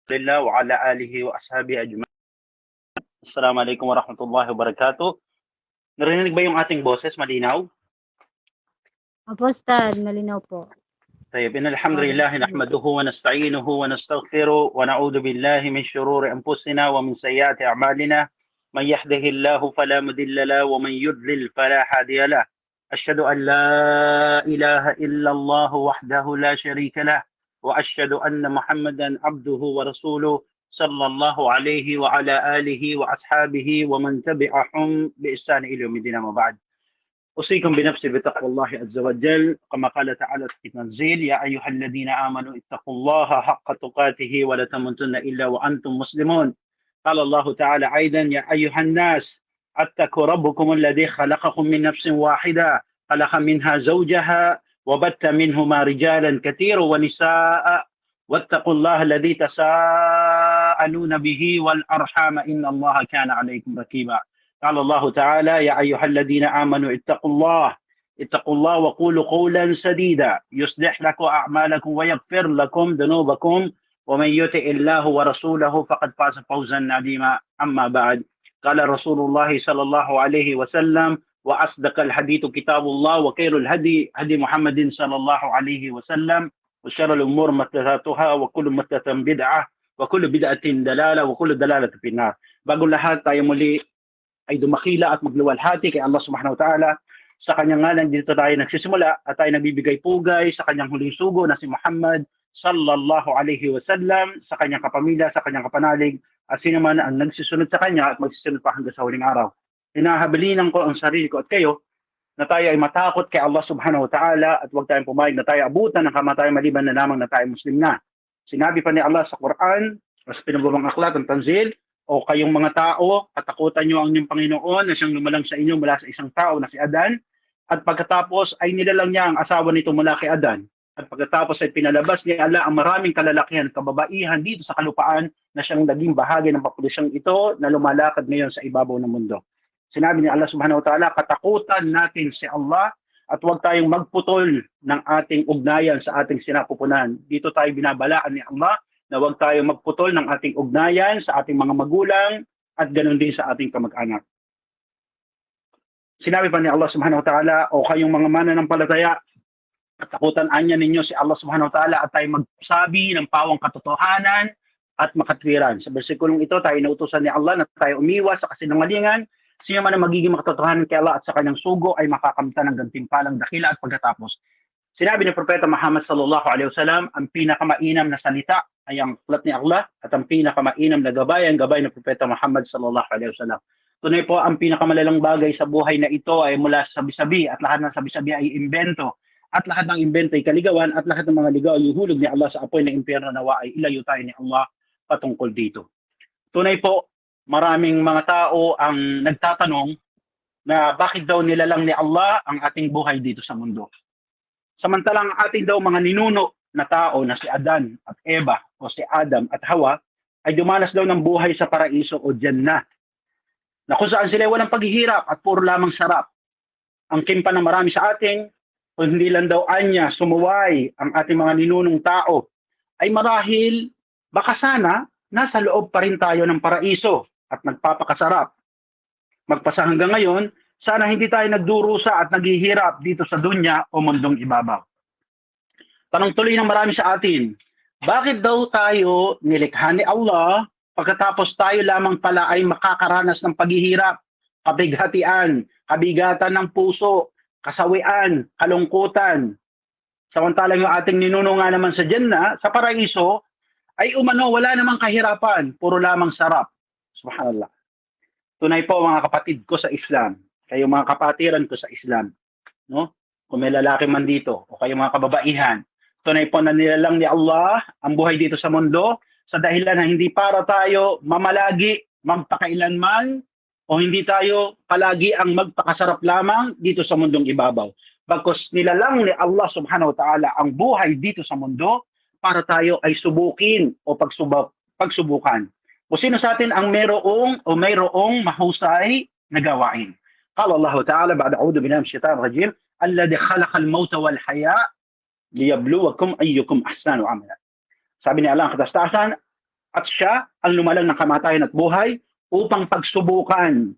Lillah wa ala alihi wa ashabihi ajma'in. Assalamualaikum warahmatullahi wabarakatuh. Narinig ba yung ating boses malinaw? Opo, Ustad, malinaw po. طيب إن الحمد لله نحمده ونستعينه ونستغفره ونعوذ بالله من شرور أنفسنا ومن سيئات أعمالنا من يهده الله فلا مضل له ومن يضلل فلا هادي له أشهد أن لا إله إلا الله وحده لا شريك له وأشهد أن محمدا عبده ورسوله صلى الله عليه وعلى آله وأصحابه ومن تبعهم بإحسان إلى يوم الدين أما بعد. أوصيكم بنفسي بتقوى الله عز وجل كما قال تعالى في التنزيل يا أيها الذين آمنوا اتقوا الله حق تقاته ولا تموتن إلا وأنتم مسلمون. قال الله تعالى أيضا يا أيها الناس اتقوا ربكم الذي خلقكم من نفس واحدة خلق منها زوجها وبث منهما رجالا كثيرا ونساء واتقوا الله الذي تساءلون به والأرحام إن الله كان عليكم رقيبا. قال الله تعالى يا أيها الذين آمنوا اتقوا الله وقولوا قولا سديدا يصلح لكم أعمالكم ويغفر لكم ذنوبكم ومن يطع الله ورسوله فقد فاز فوزا عظيما. أما بعد قال رسول الله صلى الله عليه وسلم وأصدق الحديث كتاب الله وخير الهدي هدي محمد صلى الله عليه وسلم وشر الأمور محدثاتها وكل محدثة بدعة وكل بدعة دلالة وكل دلالة في النار. Bago lahat tayo muli ay dumakila at magluwalhati kay Allah subhanahu wa ta'ala. Sa kanyang ngalan dito tayo nagsisimula at tayo nagbibigay pugay sa kanyang huling sugo na si Muhammad sallallahu alaihi wasallam, sa kanyang kapamilya, sa kanyang kapanalig, at sino man ang nagsisunod sa kanya at magsisunod pa hanggang sa huling araw. Hinahabilinan ko ang sarili ko at kayo na tayo ay matakot kay Allah subhanahu wa ta'ala at huwag tayong pumayag na tayo abutan ng kamatayan maliban na lamang na tayo Muslim na. Sinabi pa ni Allah sa Quran, sa pinababang aklat ng Tanzil, o kayong mga tao, katakutan nyo ang inyong Panginoon na siyang lumalang sa inyo mula sa isang tao na si Adan, at pagkatapos ay nilalang niya ang asawa nito mula kay Adan. At pagkatapos ay pinalabas niya Allah ang maraming kalalakihan at kababaihan dito sa kalupaan na siyang naging bahagi ng populasyong ito na lumalakad ngayon sa ibabaw ng mundo. Sinabi ni Allah subhanahu wa ta'ala, katakutan natin si Allah at huwag tayong magputol ng ating ugnayan sa ating sinapupunan. Dito tayo binabalaan ni Allah na huwag tayo magputol ng ating ugnayan sa ating mga magulang at ganoon din sa ating kamag-anak. Sinabi pa ni Allah subhanahu wa ta'ala, o kayong mga mananampalataya, katakutan anya ninyo si Allah subhanahu wa ta'ala at tayo magsabi ng pawang katotohanan at makatwiran. Sa versikulong ito, tayo nautusan ni Allah na tayo umiwas sa kasinungalingan. Sino man ang magiging makatotohanan kay Allah at sa kanyang sugo ay makakamtan ng gantimpalang dakila at pagkatapos. Sinabi ni Propeta Muhammad sallallahu alaihi wasallam, ang pinakamainam na salita ay ang aklat ni Allah at ang pinakamainam na gabay ang gabay ng Propeta Muhammad sallallahu alaihi wasallam. Tunay po ang pinakamalalang bagay sa buhay na ito ay mula sa sabi-sabi at lahat ng sabi-sabi ay imbento at lahat ng imbento ay kaligawan at lahat ng mga ligaw ay ihulog ni Allah sa apoy ng impyerno nawa ay ilayo tayo ni Allah patungkol dito. Tunay po, maraming mga tao ang nagtatanong na bakit daw nilalang ni Allah ang ating buhay dito sa mundo. Samantalang ating daw mga ninuno na tao na si Adan at Eva o si Adam at Hawa ay dumanas daw ng buhay sa paraiso o Jannah na kung saan sila walang paghihirap at puro lamang sarap. Ang kimpa ng marami sa atin, kung hindi lang daw anya sumuway ang ating mga ninunong tao, ay marahil baka sana nasa loob pa rin tayo ng paraiso at nagpapakasarap. Magpasa hanggang ngayon, sana hindi tayo nagdurusa at naghihirap dito sa dunya o mundong ibabaw. Tanong tuloy ng marami sa atin, bakit daw tayo nilikha ni Allah pagkatapos tayo lamang pala ay makakaranas ng paghihirap, kabighatian, kabigatan ng puso, kasawian, kalungkutan. Samantalang yung ating ninuno nga naman sa Jannah, sa paraiso, ay umano wala namang kahirapan, puro lamang sarap. Subhanallah. Tunay po mga kapatid ko sa Islam, kayo mga kapatiran ko sa Islam, no? Kung may lalaki man dito o kayo mga kababaihan, tunay po na nilalang ni Allah ang buhay dito sa mundo sa dahilan na hindi para tayo mamalagi, magpakailanman o hindi tayo palagi ang magpakasarap lamang dito sa mundong ibabaw. Bagkus nilalang ni Allah subhanahu wa ta'ala ang buhay dito sa mundo para tayo ay subukin o pagsubukan. O sino sa atin ang mayroong mahusay na gawain. قال الله تعالى بعد أعوذ بالله من الشيطان الرجيم الذي خلق الموت والحياة liyabluwakum ayyukum ahsanu amala. Sabi ni Allah ang katastasan, At siya ang lumalang ng kamatayan at buhay upang pagsubukan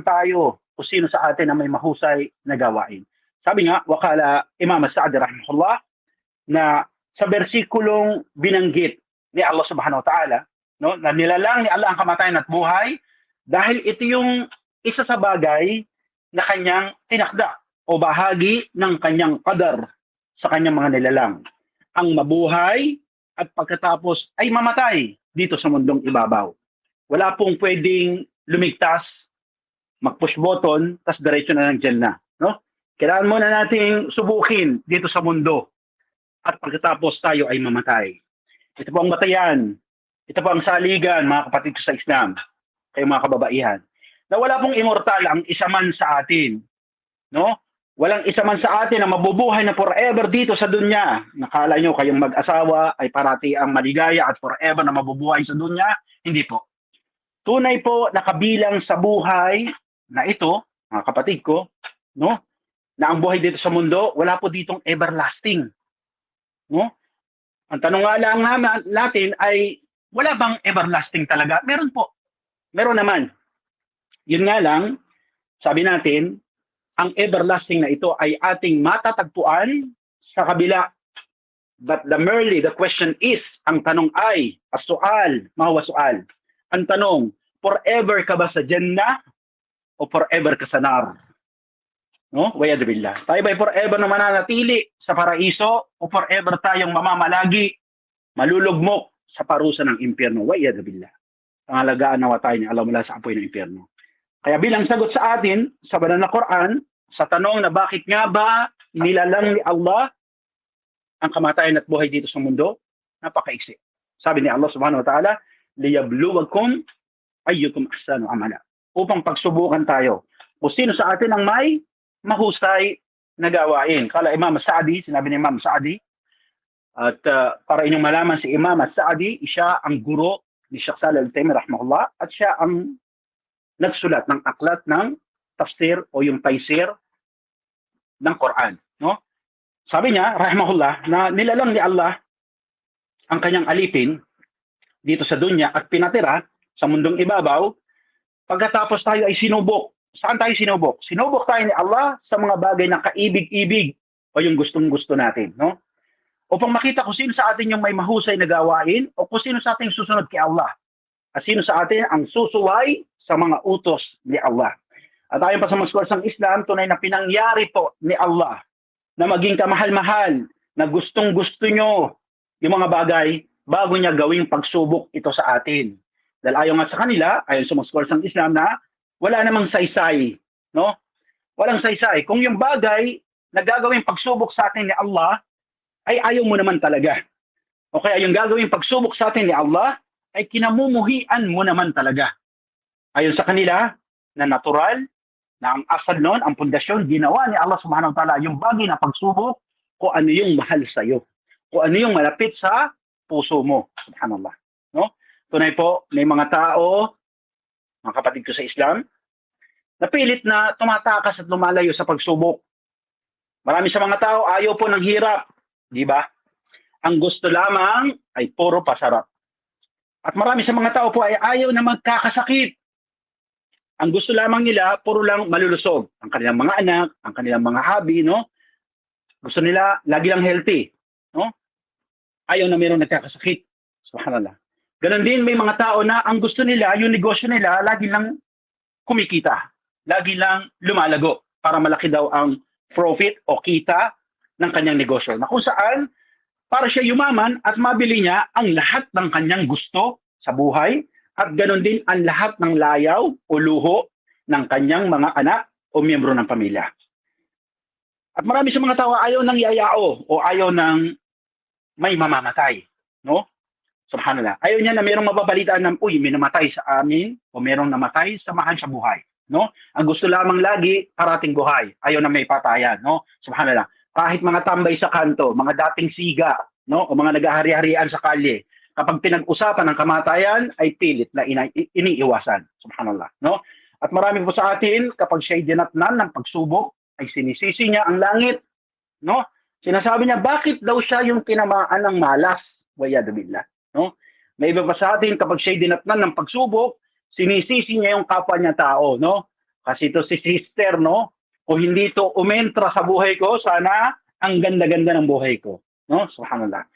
tayo kung sino sa atin ang may mahusay na gawain. Sabi nga, wakala Imam Sa'di rahimahullah, na sa bersikulong binanggit ni Allah subhanahu wa ta'ala, no, na nilalang ni Allah ang kamatayan at buhay dahil ito yung isa sa bagay na kanyang tinakda o bahagi ng kanyang qadar sa kanyang mga nilalang. Ang mabuhay at pagkatapos ay mamatay dito sa mundong ibabaw. Wala pong pwedeng lumigtas, mag-push button, tas diretso na lang dyan na. No? Kailangan muna nating subukin dito sa mundo at pagkatapos tayo ay mamatay. Ito po ang batayan. Ito po ang saligan, mga kapatid ko sa Islam, kayo mga kababaihan, na wala pong immortal ang isa man sa atin. No? Walang isa man sa atin na mabubuhay na forever dito sa dunya. Nakala nyo kayong mag-asawa ay parati ang maligaya at forever na mabubuhay sa dunya? Hindi po. Tunay po nakabilang sa buhay na ito, mga kapatid ko, no? Na ang buhay dito sa mundo, wala po ditong everlasting. No? Ang tanong nga lang natin ay, wala bang everlasting talaga? Meron po. Meron naman. Yun nga lang, sabi natin, ang everlasting na ito ay ating matatagpuan sa kabila. But the question is, ang tanong ay, as-sual, mahuwa sual. Ang tanong, forever ka ba sa Jannah o forever ka sa nar? No? Wayad billah. Tayo ba'y forever na mananatili sa paraiso o forever tayong mamamalagi, malulugmok sa parusa ng impyerno? Wayad billah. Pangalagaan nawa tayo ni Allah mula sa apoy ng impyerno. Kaya bilang sagot sa atin, sa banal na Quran, sa tanong na bakit nga ba nilalang ni Allah ang kamatayan at buhay dito sa mundo, napakaiksi. Sabi ni Allah subhanahu wa ta'ala, liyabluwakum ayyukum ahsanu amala. Upang pagsubukan tayo kung sino sa atin ang may mahusay na gawain. Kala Imam Sa'di, sinabi ni Imam Sa'di, at para inyong malaman si Imam Sa'di, siya ang guro ni Sheikh Shalih Al-Utsaimin rahimahullah at siya ang nagsulat ng aklat ng tafsir o yung taysir ng Quran. No? Sabi niya, rahimahullah, na nilalang ni Allah ang kanyang alipin dito sa dunya at pinatira sa mundong ibabaw pagkatapos tayo ay sinubok. Saan tayo sinubok? Sinubok tayo ni Allah sa mga bagay na kaibig-ibig o yung gustong-gusto natin. No? Upang makita kung sino sa atin yung may mahusay na gawain o kung sino sa atin susunod kay Allah. At sino sa atin ang susuway sa mga utos ni Allah. At ayon pa sa mga scholars ng Islam, tunay na pinangyari po ni Allah na maging kamahal-mahal, na gustong-gusto nyo yung mga bagay bago niya gawing pagsubok ito sa atin. Dahil ayon nga sa kanila, ayon sa mga scholars ng Islam na wala namang saysay. No? Walang saysay. Kung yung bagay na gagawing pagsubok sa atin ni Allah ay ayaw mo naman talaga. O kaya yung gagawing pagsubok sa atin ni Allah ay kinamumuhian mo naman talaga. Ayon sa kanila, na natural, na ang asal noon, ang pundasyon, ginawa ni Allah subhanahu wa ta'ala yung bagay na pagsubok kung ano yung mahal sa'yo. Kung ano yung malapit sa puso mo. Subhanallah. No? Tunay po, may mga tao, mga kapatid ko sa Islam, na pilit na tumatakas at lumalayo sa pagsubok. Marami sa mga tao, ayaw po ng hirap. Di ba? Ang gusto lamang ay puro pasarap. At marami sa mga tao po ay ayaw na magkakasakit. Ang gusto lamang nila, puro lang malulusog. Ang kanilang mga anak, ang kanilang mga hobby, no? Gusto nila, lagi lang healthy. No? Ayaw na mayroong nagkakasakit. Subhanallah. Ganon din, may mga tao na ang gusto nila, yung negosyo nila, lagi lang kumikita. Lagi lang lumalago para malaki daw ang profit o kita ng kanyang negosyo. Na kung saan, para siya yumaman at mabili niya ang lahat ng kanyang gusto sa buhay at ganoon din ang lahat ng layaw o luho ng kanyang mga anak o miyembro ng pamilya. At marami sa mga tao ayaw ng yayao o ayaw ng may mamamatay. No? Subhanallah. Ayaw niya na mayroong mababalitaan ng, uy, may namatay sa amin o mayroong namatay, samahan sa buhay. No? Ang gusto lamang lagi, parating buhay. Ayaw na may patayan. No? Subhanallah. Kahit mga tambay sa kanto, mga dating siga, no, o mga nag-ahari-harian sa kalye, kapag pinag-usapan ng kamatayan, ay pilit na iniiwasan. Subhanallah. No? At marami po sa atin, kapag siya'y dinatnan ng pagsubok, ay sinisisi niya ang langit. No? Sinasabi niya, bakit daw siya yung tinamaan ng malas? Wayad billah. No? May iba pa sa atin, kapag siya'y dinatnan ng pagsubok, sinisisi niya yung kapwa niya tao, no? Kasi ito si sister, no? Kung hindi ito umentra sa buhay ko, sana ang ganda-ganda ng buhay ko. No? Subhanallah.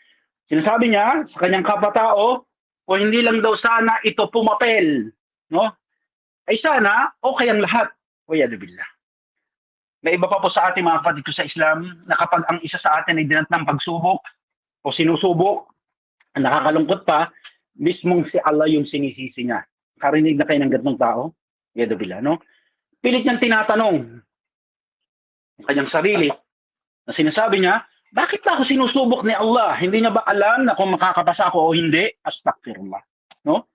Sinasabi niya sa kanyang kapwa-tao, kung hindi lang daw sana ito pumapel, no? Ay sana, okay ang lahat. Wa'yadu billah. May iba pa po sa ating mga kapatid ko sa Islam na kapag ang isa sa atin ay dinatnan ng pagsubok o sinusubok, ang nakakalungkot pa, mismong si Allah yung sinisisi niya. Karinig na kayo ng ganitong tao? Wa'yadu billah, no? Pilit niyang tinatanong ang kanyang sarili na sinasabi niya, bakit ba ako sinusubok ni Allah? Hindi niya ba alam na kung makakapasa ako o hindi? Astaghfirullah. No?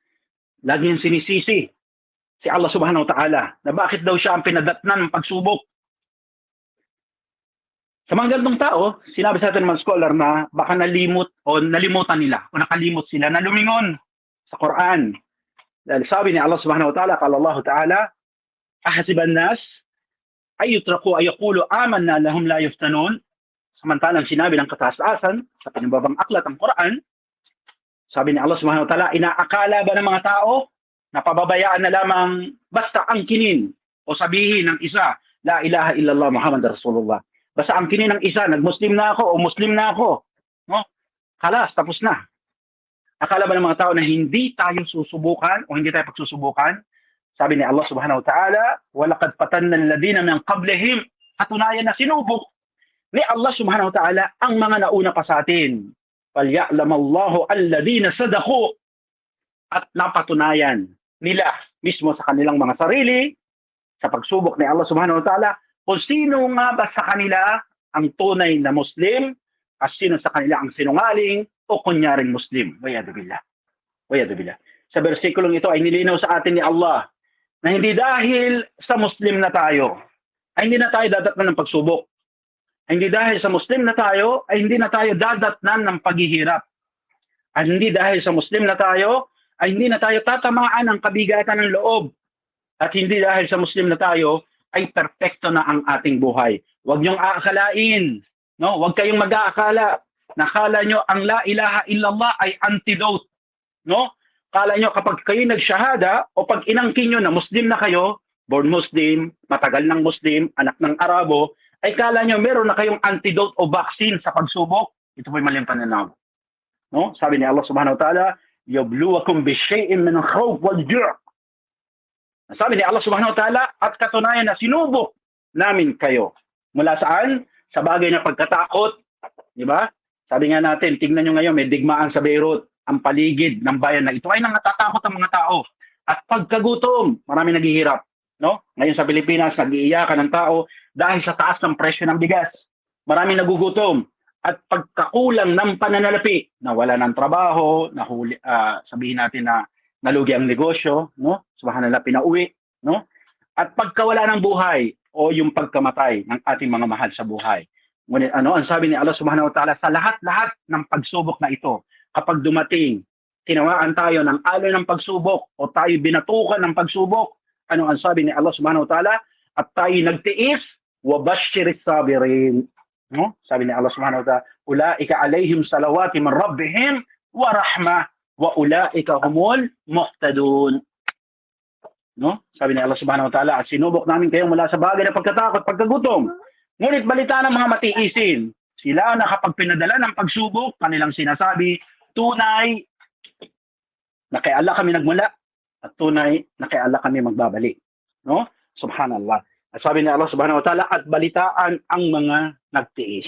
Lagi niyang sinisisi si Allah subhanahu wa ta'ala na bakit daw siya ang pinadatnan ng pagsubok. Sa mga ganitong tao, sinabi sa atin ng mga scholar na baka nalimot o nalimutan nila o nakalimot sila na lumingon sa Quran. Dahil sabi ni Allah subhanahu wa ta'ala, qala Allah ta'ala, ahasiban nas ay yutraku ay yaqulu amanna lahum la yuftanun. Samantalang sinabi ng kataas-taasan sa pinababang aklat ng Quran, sabi ni Allah subhanahu wa ta'ala, inaakala ba ng mga tao na pababayaan na lamang basta angkinin o sabihin ng isa, la ilaha illallah Muhammad Rasulullah. Basta angkinin ng isa, nag-Muslim na ako o Muslim na ako. No? Kalas, tapos na. Akala ba ng mga tao na hindi tayo susubukan o hindi tayo pagsusubukan? Sabi ni Allah subhanahu wa ta'ala, وَلَقَدْ فَتَنَّا الَّذِينَ مِنْ قَبْلِهِمْ. Katunayan na sinubok ni Allah subhanahu wa ta'ala ang mga nauna pa sa atin. فَلْيَعْلَمَ اللَّهُ الَّذِينَ صَدَقُوا. At napatunayan nila mismo sa kanilang mga sarili, sa pagsubok ni Allah subhanahu wa ta'ala, kung sino nga ba sa kanila ang tunay na Muslim, at sino sa kanila ang sinungaling o kunyaring Muslim. Wa'yadu billah. Wa'yadu billah. Sa versikulong ito ay nilinaw sa atin ni Allah na hindi dahil sa Muslim na tayo, ay hindi na tayo dadatnan ng pagsubok. Hindi dahil sa Muslim na tayo, ay hindi na tayo dadatnan ng paghihirap. At hindi dahil sa Muslim na tayo, ay hindi na tayo tatamaan ng kabigatan ng loob. At hindi dahil sa Muslim na tayo, ay perfecto na ang ating buhay. Huwag niyong aakalain, no? Huwag kayong mag-aakala. Nakala nyo ang la ilaha illallah ay antidote, no? Kala nyo kapag kayo nagsyahada o pag inangkin nyo na Muslim na kayo, born Muslim, matagal ng Muslim, anak ng Arabo, ay kala nyo meron na kayong antidote o vaccine sa pagsubok. Ito po'y maling pananaw. No? Sabi ni Allah subhanahu wa ta'ala, yabluwakum bisyai'in min khawf wal ju'. Sabi ni Allah subhanahu wa ta'ala, at katunayan na sinubok namin kayo. Mula saan? Sa bagay na pagkatakot. Di ba? Sabi nga natin, tingnan nyo ngayon, may digmaan sa Beirut. Ang paligid ng bayan na ito ay nangatatakot ang mga tao. At pagkagutom, marami naghihirap. No? Ngayon sa Pilipinas, nag-iiyakan ng tao dahil sa taas ng presyo ng bigas. Marami nagugutom. At pagkakulang ng pananalapi, nawala ng trabaho, nahuli, sabihin natin na nalugi ang negosyo, no? Subhanallah, pinauwi, no? At pagkawala ng buhay o yung pagkamatay ng ating mga mahal sa buhay. Ngunit ang sabi ni Allah subhanahu wa ta'ala, sa lahat-lahat ng pagsubok na ito, kapag dumating, tinawaan tayo ng alay ng pagsubok o tayo binatukan ng pagsubok, ano ang sabi ni Allah subhanahu wa ta'ala? At tayo nagtiis, wa bashiris sabirin. No? Sabi ni Allah subhanahu wa ta'ala, ulaika alayhim salawati min rabbihim wa rahmah wa ulaika humul muhtadun. No? Sabi ni Allah subhanahu wa ta'ala, at sinubok namin kayo mula sa bagay na pagkatakot, pagkagutom. Ngunit balita ng mga matiisin, sila na kapag pinadala ng pagsubok, kanilang sinasabi, tunay na kay Allah kami nagmula at tunay na kay Allah kami magbabalik. No? Subhanallah. At sabi ni Allah subhanahu wa ta'ala, at balitaan ang mga nagtiis.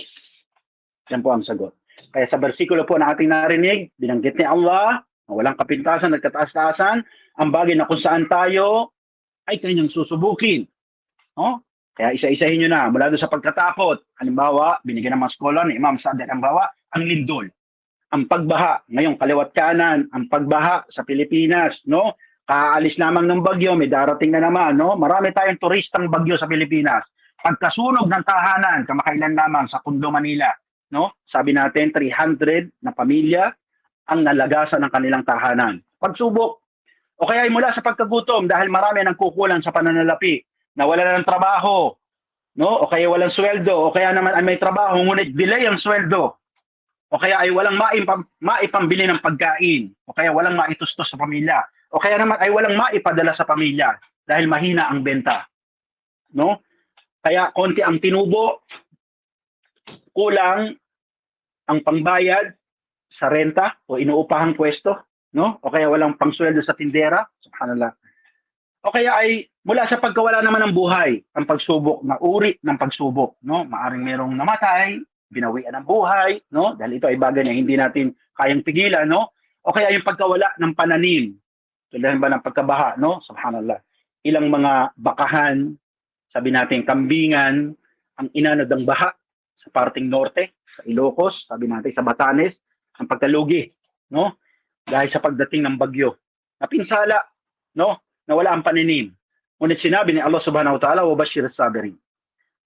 Yan po ang sagot. Kaya sa bersikulo po na ating narinig, binanggit ni Allah, na walang kapintasan at kataas-taasan, ang bagay na kung saan tayo ay kanyang susubukin. No? Kaya isa-isahin nyo na, mula doon sa pagkatakot. Halimbawa, binigyan ng mga scholar ni Imam Sa'd halimbawa, ang lindol. Ang pagbaha, ngayong kaliwat kanan, ang pagbaha sa Pilipinas, no? Kaalis lamang ng bagyo, may darating na naman, no? Marami tayong turistang bagyo sa Pilipinas. Pagkasunog ng tahanan, kamakailan lamang sa Tondo, Manila, no? Sabi natin, 300 na pamilya ang nalagasan ng kanilang tahanan. Pagsubok, o kaya ay mula sa pagkagutom dahil marami nang kukulang sa pananalapi, nawala na ng trabaho, no? O kaya walang sweldo, o kaya naman ay may trabaho, ngunit delay ang sweldo. o kaya ay walang maipambili ng pagkain, o kaya walang maitustos sa pamilya, o kaya naman ay walang maipadala sa pamilya dahil mahina ang benta, no? Kaya konti ang tinubo, kulang ang pangbayad sa renta o inuupahang pwesto, no? O kaya walang pangsweldo sa tindera, subhanallah. O kaya ay mula sa pagkawala naman ng buhay, ang pagsubok na uri ng pagsubok, no? Maaring merong namatay, binawian ng buhay, no? Dahil ito ay bagay na hindi natin kayang pigilan, no? O kaya yung pagkawala ng pananim, tulad ba ng pagkabaha, no? Subhanallah. Ilang mga bakahan, sabi natin kambingan, ang inanod ng baha sa parting norte, sa Ilocos, sabi natin sa Batanes, ang pagkalugi, no? Dahil sa pagdating ng bagyo. Napinsala, no? Nawala ang paninim. Ngunit sinabi ni Allah subhanahu wa ta'ala, wabashir sabirin.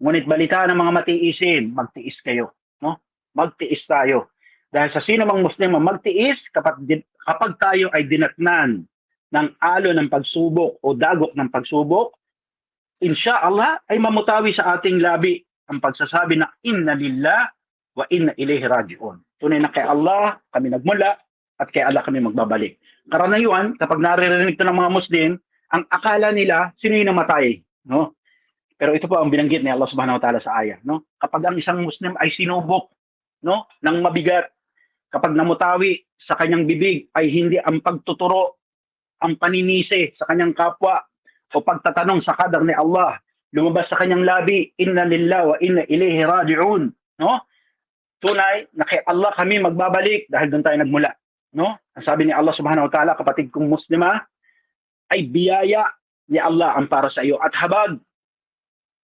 Ngunit balita ng mga matiisin, magtiis kayo, no? Magtiis tayo. Dahil sa sino mang Muslim ang magtiis kapag tayo ay dinatnan ng alo ng pagsubok o dagok ng pagsubok, insya Allah ay mamutawi sa ating labi ang pagsasabi na inna lillah wa inna ilayhi raji'un. Tunay na kay Allah kami nagmula at kay Allah kami magbabalik. Karaniwan, kapag naririnig ito ng mga Muslim, ang akala nila sino yung namatay, no? Pero ito po ang binanggit ni Allah subhanahu wa ta'ala sa ayah, no? Kapag ang isang Muslim ay sinubok, no, ng mabigat, kapag namutawi sa kanyang bibig ay hindi ang pagtuturo, ang paninisi sa kanyang kapwa o pagtatanong sa qadar ni Allah, lumabas sa kanyang labi, inna lillahi wa inna ilayhi raji'un, no? Tunay na kay Allah kami magbabalik dahil doon tayo nagmula, no? Ang sabi ni Allah subhanahu wa ta'ala, kapatid kong Muslima, ay biyaya ni Allah ang para sa iyo at habag.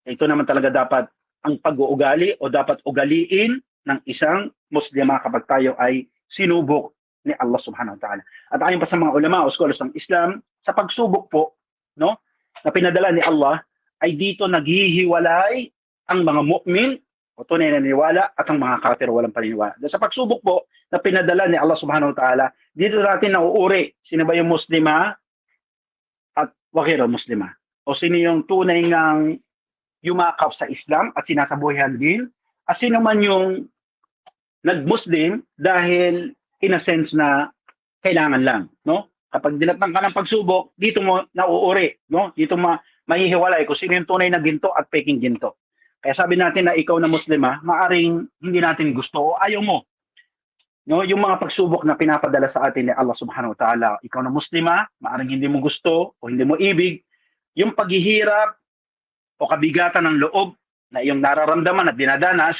Ito naman talaga dapat ang pag-uugali o dapat ugaliin ng isang Muslima kapag tayo ay sinubok ni Allah subhanahu wa ta'ala. At ayon pa sa mga ulama o scholars ng Islam, sa pagsubok po, no, na pinadala ni Allah, ay dito naghihiwalay ang mga mu'min o tunay na niniwala at ang mga kafir walang paniniwala. Sa pagsubok po na pinadala ni Allah subhanahu wa ta'ala, dito natin nauuri sino ba yung Muslima at wakira Muslima. O sino yung tunay ngang yumakap sa Islam at sinasabuhay din, at sino man yung nag-Muslim dahil in a sense na kailangan lang, no? Kapag dinatnan ka ng pagsubok, dito mo nauuri, no? Dito mahihiwalay kung sino yung tunay na ginto at peking ginto. Kaya sabi natin na ikaw na Muslima, maaring hindi natin gusto o ayaw mo, no? Yung mga pagsubok na pinapadala sa atin ni Allah subhanahu wa ta'ala, ikaw na Muslima, maaring hindi mo gusto o hindi mo ibig, yung paghihirap o kabigatan ng loob na iyong nararamdaman at dinadanas,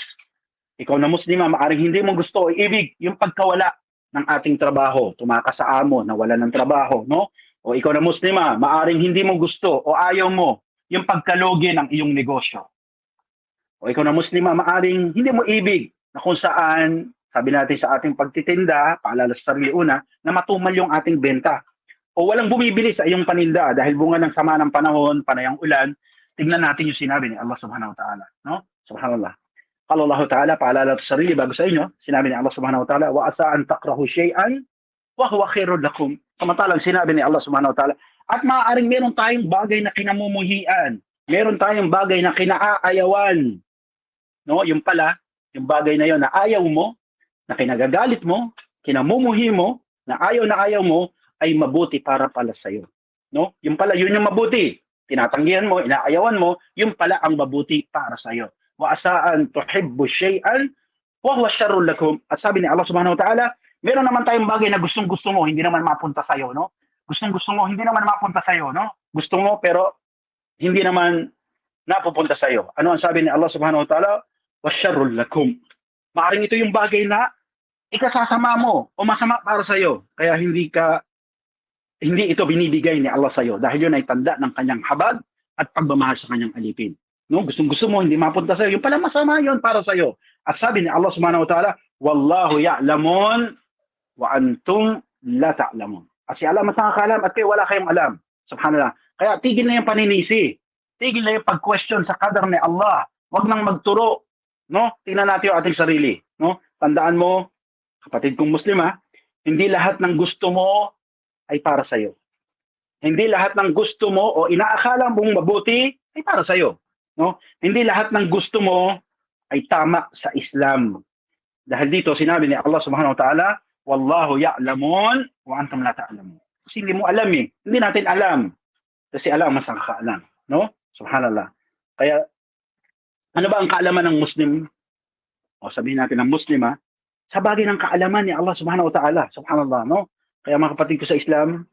ikaw na Muslima, maaring hindi mo gusto o ibig yung pagkawala ng ating trabaho, tumakas sa amo, nawala ng trabaho, no? O ikaw na Muslima, maaring hindi mo gusto o ayaw mo yung pagkalugi ng iyong negosyo. O ikaw na Muslima, maaring hindi mo ibig na kung saan, sabi natin sa ating pagtitinda, paalala sa sarili una, na matumal yung ating benta. O walang bumibili sa iyong paninda dahil bunga ng sama ng panahon, panayang ulan. Tignan natin yung sinabi ni Allah subhanahu wa ta'ala, no? Subhanallah. Qala Allah ta'ala, paalala sa sarili bago sa inyo, sinabi ni Allah subhanahu wa ta'ala, wa asa an takrahu shay'an wa huwa khairun lakum. Samantalang sinabi ni Allah subhanahu wa ta'ala, at maaaring meron tayong bagay na kinamumuhian, meron tayong bagay na kinaayawan, no? Yung pala, yung bagay na yon na ayaw mo, na kinagagalit mo, kinamumuhi mo, na ayaw mo, ay mabuti para pala sa iyo, no? Yung pala, yun yung mabuti. Tinatanggihan mo, inaayawan mo, yung pala ang mabuti para sa iyo. Wa asaan tuhibbu shay'an wa huwa sharrun lakum. At sabi ni Allah subhanahu wa ta'ala, meron naman tayong bagay na gustong-gusto mo, hindi naman mapunta sa iyo, no? Gustong-gusto mo, hindi naman mapunta sa iyo, no? Gusto mo pero hindi naman napupunta sa iyo. Ano ang sabi ni Allah subhanahu wa ta'ala? Wa sharrun lakum. Maaring ito yung bagay na ikasasama mo o masama para sa iyo. Kaya hindi ito binibigay ni Allah sa iyo dahil yun ay tanda ng kanyang habag at pagmamahal sa kanyang alipin. No, gustong-gusto mo, hindi mapunta sa iyo. Yung pala masama yun para sa iyo. At sabi ni Allah subhanahu wa ta'ala, wallahu ya'lamun wa antum la ta'lamun. At si Allah mas nakakalam at kayo wala kayong alam. Subhanallah. Kaya tigil na yung paninisi. Tigil na yung pag-question sa qadar ni Allah. Huwag nang magturo. No? Tingnan natin yung ating sarili. No? Tandaan mo, kapatid kong Muslima, hindi lahat ng gusto mo ay para sa iyo. Hindi lahat ng gusto mo o inaakala mong mabuti ay para sa iyo. No? Hindi lahat ng gusto mo ay tama sa Islam. Dahil dito sinabi ni Allah Subhanahu wa Ta'ala, wallahu ya'lamun wa antum la ta'lamun. Kasi hindi mo alam eh. Hindi natin alam. Kasi Allah mas nakakaalam, no? Subhanallah. Kaya ano ba ang kaalaman ng Muslim? O sabihin natin ng Muslima, sa bagay ng kaalaman ni Allah Subhanahu wa Ta'ala. Subhanallah, no? Kaya mga kapatid ko sa Islam,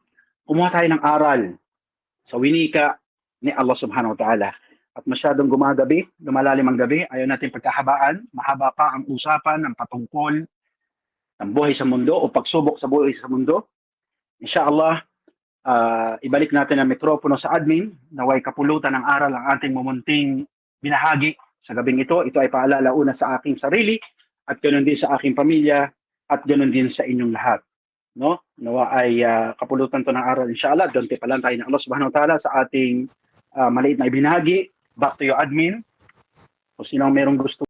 kumuha tayo ng aral sa winika ni Allah Subhanahu wa Ta'ala. At masyadong gumagabi, lumalalim ang gabi, ayaw natin pagkahabaan, mahaba pa ang usapan ng patungkol ng buhay sa mundo o pagsubok sa buhay sa mundo. Inshallah, ibalik natin ang mikropono sa admin, naway kapulutan ng aral ang ating mumunting binahagi sa gabing ito. Ito ay paalala una sa aking sarili at ganoon din sa aking pamilya at ganoon din sa inyong lahat. No? Nawa ay kapulutan to ng aral inshallah. Doon pa lang tayo ng Allah Subhanahu wa Ta'ala sa ating maliit na ibinahagi. Back to your admin. Kung sino ang merong gusto